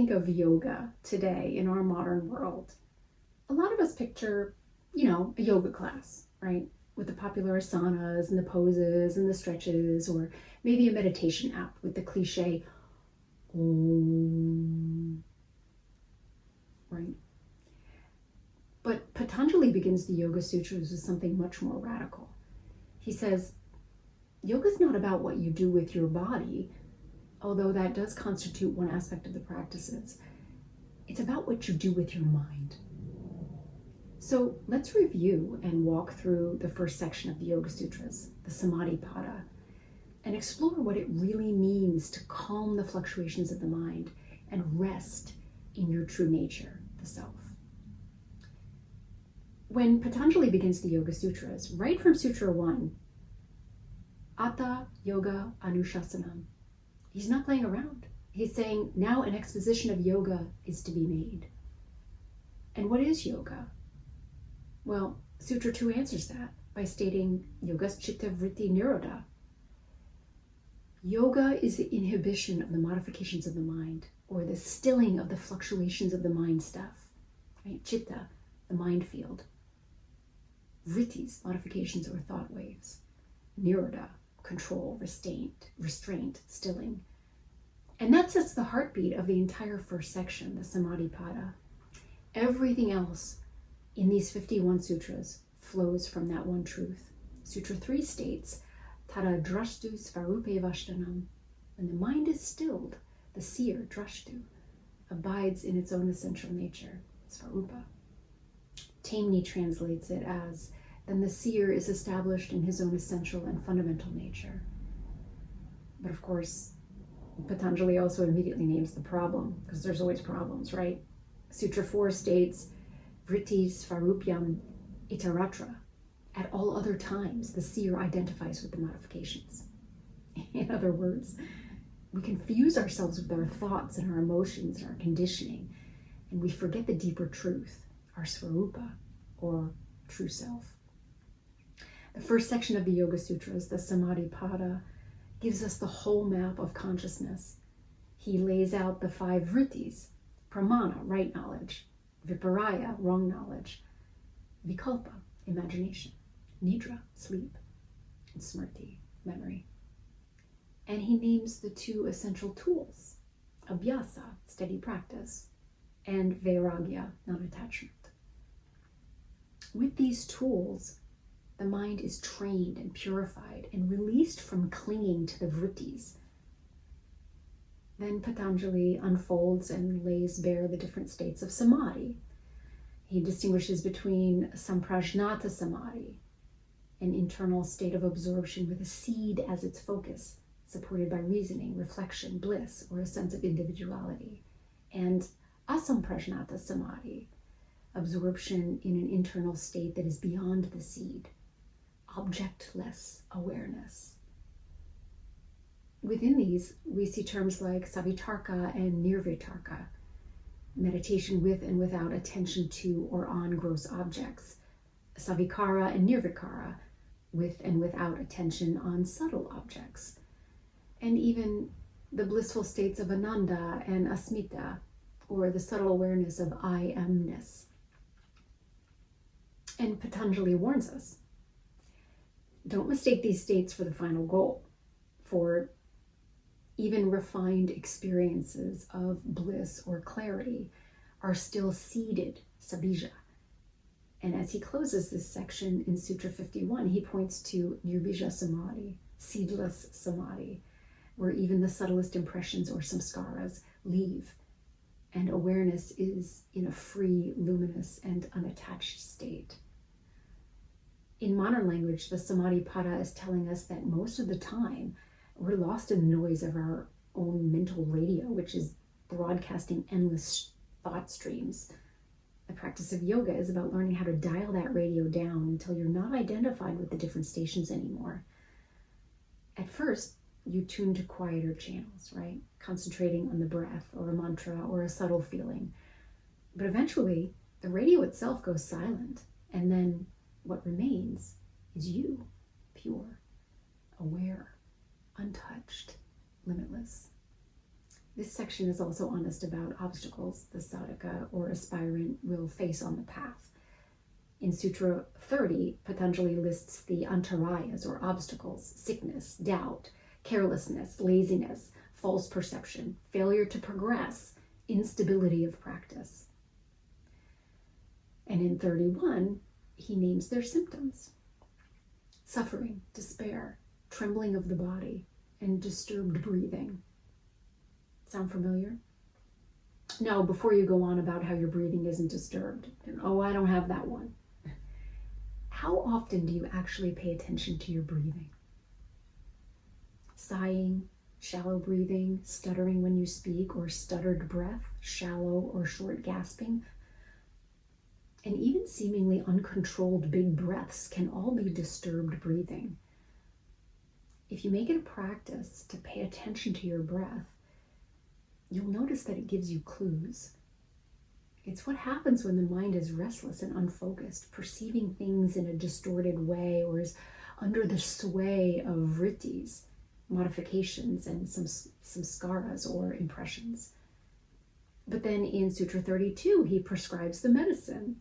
think of yoga today in our modern world, a lot of us picture, a yoga class, right? With the popular asanas and the poses and the stretches, or maybe a meditation app with the cliche Om, right? But Patanjali begins the Yoga Sutras with something much more radical. He says, yoga is not about what you do with your body, although that does constitute one aspect of the practices. It's about what you do with your mind. So let's review and walk through the first section of the Yoga Sutras, the Samādhi Pāda, and explore what it really means to calm the fluctuations of the mind and rest in your true nature, the self. When Patanjali begins the Yoga Sutras, right from Sutra 1, Atta Yoga Anushasanam, he's not playing around. He's saying now an exposition of yoga is to be made. And what is yoga? Well, Sutra 2 answers that by stating Yogaś citta-vṛtti-nirodhaḥ. Yoga is the inhibition of the modifications of the mind, or the stilling of the fluctuations of the mind stuff. Right? Chitta, the mind field. Vṛttis, modifications or thought waves. Nirodha, control, restraint, stilling. And that sets the heartbeat of the entire first section, the Samādhi Pāda. Everything else in these 51 sutras flows from that one truth. Sutra 3 states, Tada draṣṭuḥ svarupe vaṣṭanam. When the mind is stilled, the seer, draṣṭuḥ, abides in its own essential nature, svarupa. Taimni translates it as, then the seer is established in his own essential and fundamental nature. But of course, Patanjali also immediately names the problem, because there's always problems, right? Sutra 4 states, vṛttis svarupyam itaratra. At all other times, the seer identifies with the modifications. In other words, we confuse ourselves with our thoughts and our emotions and our conditioning, and we forget the deeper truth, our svarupa, or true self. The first section of the Yoga Sutras, the Samādhi Pāda, gives us the whole map of consciousness. He lays out the 5 vṛttis, pramāṇa, right knowledge, viparyaya, wrong knowledge, vikalpa, imagination, nidrā, sleep, and smṛti, memory. And he names the 2 essential tools, abhyāsa, steady practice, and vairāgya, non-attachment. With these tools, the mind is trained and purified and released from clinging to the vṛttis. Then Patanjali unfolds and lays bare the different states of samadhi. He distinguishes between samprajñāta samadhi, an internal state of absorption with a seed as its focus, supported by reasoning, reflection, bliss, or a sense of individuality, and asamprajñāta samadhi, absorption in an internal state that is beyond the seed, objectless awareness. Within these, we see terms like savitarka and nirvitarka, meditation with and without attention to or on gross objects, savikara and nirvikara, with and without attention on subtle objects, and even the blissful states of ananda and asmita, or the subtle awareness of I amness. And Patanjali warns us, don't mistake these states for the final goal, for even refined experiences of bliss or clarity are still seeded, sabija. And as he closes this section in Sutra 51, he points to nirbīja samadhi, seedless samadhi, where even the subtlest impressions or samskaras leave, and awareness is in a free, luminous, and unattached state. In modern language, the Samādhi Pāda is telling us that most of the time, we're lost in the noise of our own mental radio, which is broadcasting endless thought streams. The practice of yoga is about learning how to dial that radio down until you're not identified with the different stations anymore. At first, you tune to quieter channels, right? Concentrating on the breath or a mantra or a subtle feeling. But eventually, the radio itself goes silent, and then what remains is you, pure, aware, untouched, limitless. This section is also honest about obstacles the sadhaka or aspirant will face on the path. In Sutra 30, Patanjali lists the antarayas or obstacles: sickness, doubt, carelessness, laziness, false perception, failure to progress, instability of practice. And in 31, he names their symptoms: suffering, despair, trembling of the body, and disturbed breathing. Sound familiar? Now, before you go on about how your breathing isn't disturbed, oh, I don't have that one. How often do you actually pay attention to your breathing? Sighing, shallow breathing, stuttering when you speak, or stuttered breath, shallow or short gasping, and even seemingly uncontrolled big breaths can all be disturbed breathing. If you make it a practice to pay attention to your breath, you'll notice that it gives you clues. It's what happens when the mind is restless and unfocused, perceiving things in a distorted way, or is under the sway of vṛttis, modifications, and some samskaras or impressions. But then in Sutra 32, he prescribes the medicine: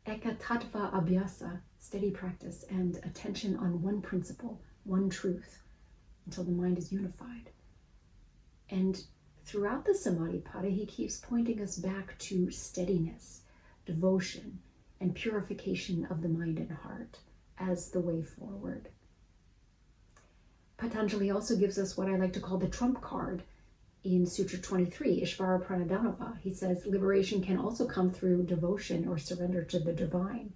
eka tattva abhyāsa, steady practice and attention on one principle, one truth, until the mind is unified. And throughout the Samādhi Pāda, he keeps pointing us back to steadiness, devotion, and purification of the mind and heart as the way forward. Patanjali also gives us what I like to call the trump card in Sutra 23, īśvara-praṇidhāna. He says liberation can also come through devotion or surrender to the divine.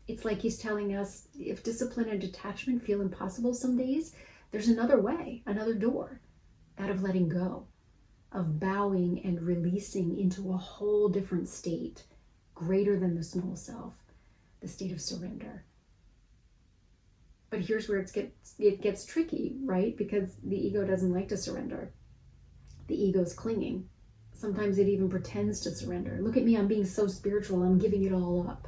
It's like he's telling us, if discipline and detachment feel impossible some days, there's another way, another door, that of letting go, of bowing and releasing into a whole different state, greater than the small self, the state of surrender. But here's where it gets tricky, right? Because the ego doesn't like to surrender. The ego's clinging. Sometimes it even pretends to surrender. Look at me, I'm being so spiritual, I'm giving it all up.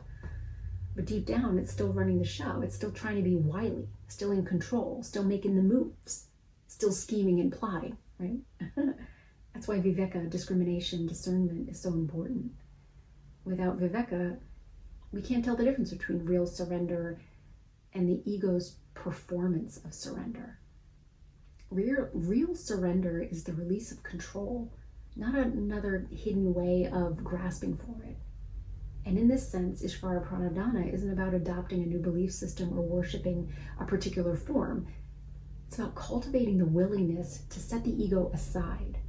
But deep down, it's still running the show. It's still trying to be wily, still in control, still making the moves, still scheming and plotting, right? That's why viveka, discrimination, discernment, is so important. Without viveka, we can't tell the difference between real surrender and the ego's performance of surrender. Real surrender is the release of control, not another hidden way of grasping for it. And in this sense, īśvara-praṇidhāna isn't about adopting a new belief system or worshiping a particular form. It's about cultivating the willingness to set the ego aside,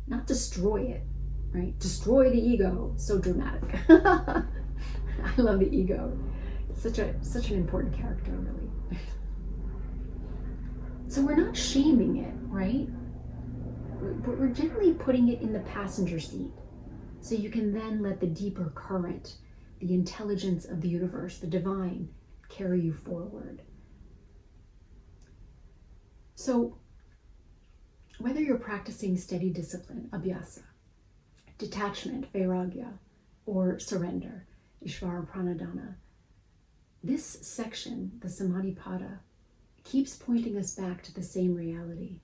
not destroy it, right? Destroy the ego, so dramatic. I love the ego. It's such an important character, really. So we're not shaming it, right? But we're gently putting it in the passenger seat, so you can then let the deeper current, the intelligence of the universe, the divine, carry you forward. So whether you're practicing steady discipline, abhyāsa, detachment, vairāgya, or surrender, īśvara-praṇidhāna, this section, the Samādhi Pāda, keeps pointing us back to the same reality.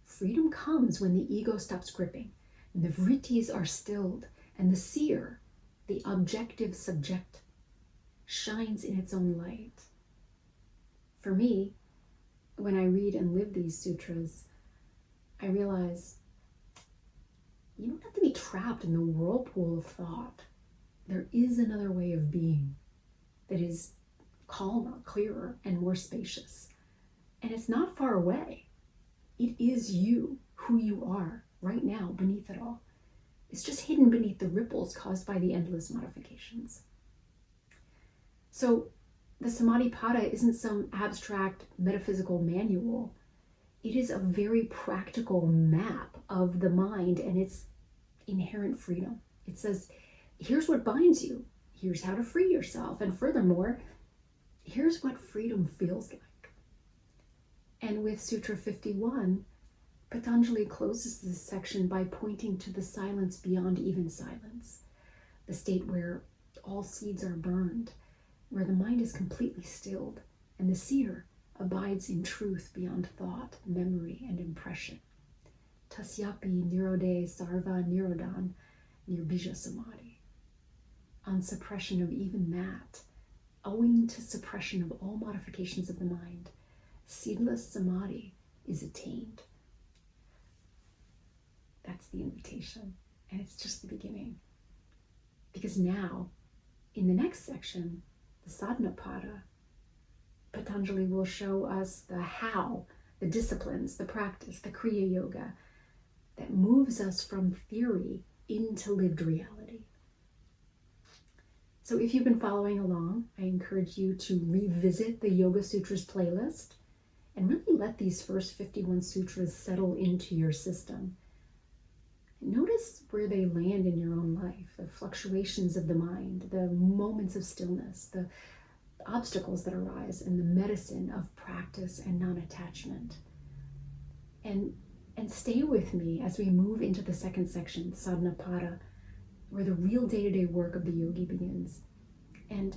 Freedom comes when the ego stops gripping, when the vṛttis are stilled, and the seer, the objective subject, shines in its own light. For me, when I read and live these sutras, I realize you don't have to be trapped in the whirlpool of thought. There is another way of being that is calmer, clearer, and more spacious. And it's not far away. It is you, who you are, right now, beneath it all. It's just hidden beneath the ripples caused by the endless modifications. So the Samādhi Pāda isn't some abstract metaphysical manual. It is a very practical map of the mind and its inherent freedom. It says, here's what binds you. Here's how to free yourself. And furthermore, here's what freedom feels like. And with Sutra 51, Patanjali closes this section by pointing to the silence beyond even silence, the state where all seeds are burned, where the mind is completely stilled, and the seer abides in truth beyond thought, memory, and impression. tasyapi nirode sarva nirodhan nirbīja samadhi. On suppression of even that, owing to suppression of all modifications of the mind, seedless samadhi is attained. That's the invitation, and it's just the beginning. Because now, in the next section, the sadhana pada, Patanjali will show us the how, the disciplines, the practice, the kriya yoga that moves us from theory into lived reality. So if you've been following along, I encourage you to revisit the Yoga Sutras playlist and really let these first 51 sutras settle into your system. Notice where they land in your own life, the fluctuations of the mind, the moments of stillness, the obstacles that arise, and the medicine of practice and non-attachment. And stay with me as we move into the second section, sadhana pada, where the real day-to-day work of the yogi begins. And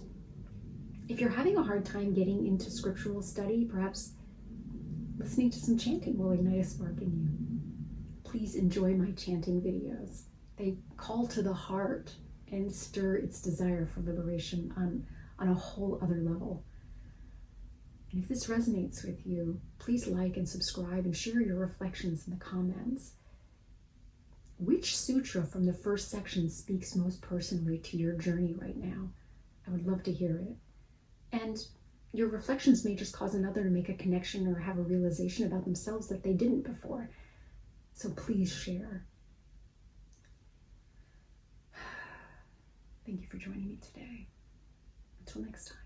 if you're having a hard time getting into scriptural study, perhaps listening to some chanting will ignite a spark in you. Please enjoy my chanting videos. They call to the heart and stir its desire for liberation on a whole other level. And if this resonates with you, please like and subscribe and share your reflections in the comments. Which sutra from the first section speaks most personally to your journey right now? I would love to hear it. And your reflections may just cause another to make a connection or have a realization about themselves that they didn't before. So please share. Thank you for joining me today. Until next time.